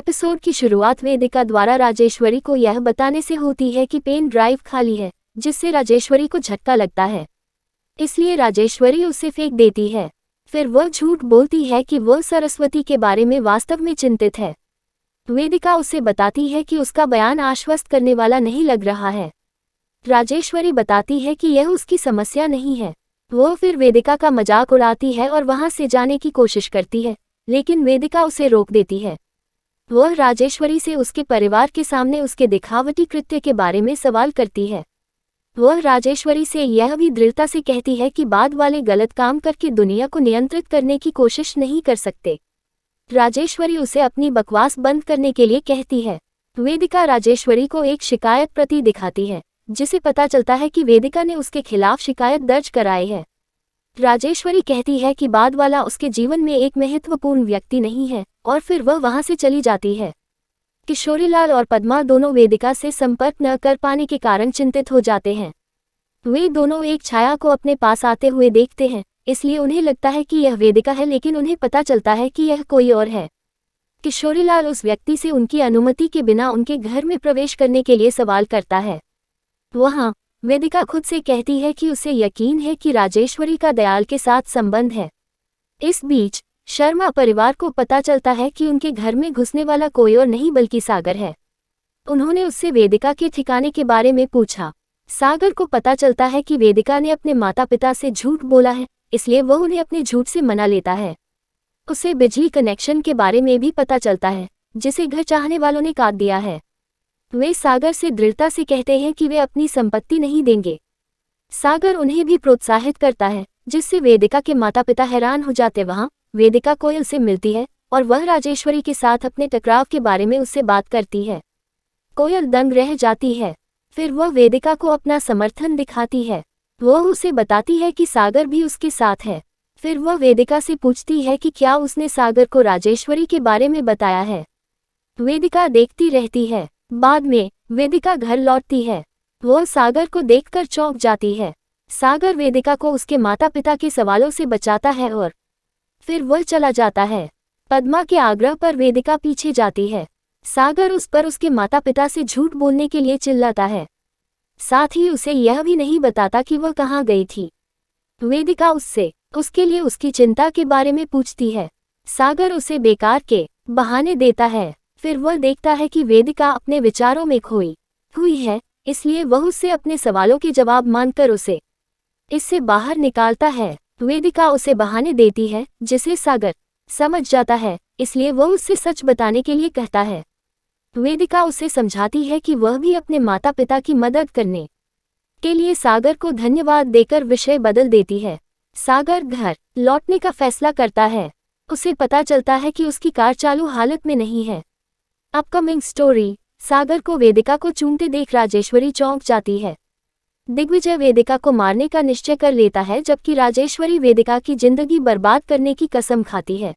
Episode की शुरुआत वेदिका द्वारा राजेश्वरी को यह बताने से होती है कि पेन ड्राइव खाली है, जिससे राजेश्वरी को झटका लगता है। इसलिए राजेश्वरी उसे फेंक देती है। फिर वह झूठ बोलती है कि वह सरस्वती के बारे में वास्तव में चिंतित है। वेदिका उसे बताती है कि उसका बयान आश्वस्त करने वाला नहीं लग रहा है। राजेश्वरी बताती है कि यह उसकी समस्या नहीं है। वह फिर वेदिका का मजाक उड़ाती है और वहां से जाने की कोशिश करती है, लेकिन वेदिका उसे रोक देती है। वह राजेश्वरी से उसके परिवार के सामने उसके दिखावटी कृत्य के बारे में सवाल करती है। वह राजेश्वरी से यह भी दृढ़ता से कहती है कि बाद वाले गलत काम करके दुनिया को नियंत्रित करने की कोशिश नहीं कर सकते। राजेश्वरी उसे अपनी बकवास बंद करने के लिए कहती है। वेदिका राजेश्वरी को एक शिकायत प्रति दिखाती है, जिसे पता चलता है कि वेदिका ने उसके खिलाफ शिकायत दर्ज कराई है। राजेश्वरी कहती है कि बाद वाला उसके जीवन में एक महत्वपूर्ण व्यक्ति नहीं है, और फिर वह वहां से चली जाती है। किशोरीलाल और पद्मा दोनों वेदिका से संपर्क न कर पाने के कारण चिंतित हो जाते हैं। वे दोनों एक छाया को अपने पास आते हुए देखते हैं, इसलिए उन्हें लगता है कि यह वेदिका है, लेकिन उन्हें पता चलता है कि यह कोई और है। किशोरीलाल उस व्यक्ति से उनकी अनुमति के बिना उनके घर में प्रवेश करने के लिए सवाल करता है। वहां वेदिका खुद से कहती है कि उसे यकीन है कि राजेश्वरी का दयाल के साथ संबंध है। इस बीच शर्मा परिवार को पता चलता है कि उनके घर में घुसने वाला कोई और नहीं बल्कि सागर है। उन्होंने उससे वेदिका के ठिकाने के बारे में पूछा। सागर को पता चलता है कि वेदिका ने अपने माता पिता से झूठ बोला है, इसलिए वह उन्हें अपने झूठ से मना लेता है। उसे बिजली कनेक्शन के बारे में भी पता चलता है, जिसे घर चाहने वालों ने काट दिया है। वे सागर से दृढ़ता से कहते हैं कि वे अपनी संपत्ति नहीं देंगे। सागर उन्हें भी प्रोत्साहित करता है, जिससे वेदिका के माता पिता हैरान हो जाते। वहां वेदिका कोयल से मिलती है और वह राजेश्वरी के साथ अपने टकराव के बारे में उससे बात करती है। कोयल दंग रह जाती है। फिर वह वेदिका को अपना समर्थन दिखाती है। वह उसे बताती है कि सागर भी उसके साथ है। फिर वह वेदिका से पूछती है कि क्या उसने सागर को राजेश्वरी के बारे में बताया है। वेदिका देखती रहती है। बाद में वेदिका घर लौटती है। वह सागर को देखकर चौंक जाती है। सागर वेदिका को उसके माता पिता के सवालों से बचाता है और फिर वह चला जाता है। पद्मा के आग्रह पर वेदिका पीछे जाती है। सागर उस पर उसके माता पिता से झूठ बोलने के लिए चिल्लाता है। साथ ही उसे यह भी नहीं बताता कि वह कहाँ गई थी। वेदिका उससे उसके लिए उसकी चिंता के बारे में पूछती है। सागर उसे बेकार के बहाने देता है। फिर वह देखता है कि वेदिका अपने विचारों में खोई हुई है, इसलिए वह उससे अपने सवालों के जवाब मांगकर उसे इससे बाहर निकालता है। वेदिका उसे बहाने देती है, जिसे सागर समझ जाता है, इसलिए वह उससे सच बताने के लिए कहता है। वेदिका उसे समझाती है कि वह भी अपने माता पिता की मदद करने के लिए सागर को धन्यवाद देकर विषय बदल देती है। सागर घर लौटने का फैसला करता है। उसे पता चलता है कि उसकी कार चालू हालत में नहीं है। Upcoming story. सागर को वेदिका को चूमते देख राजेश्वरी चौंक जाती है। दिग्विजय वेदिका को मारने का निश्चय कर लेता है, जबकि राजेश्वरी वेदिका की जिंदगी बर्बाद करने की कसम खाती है।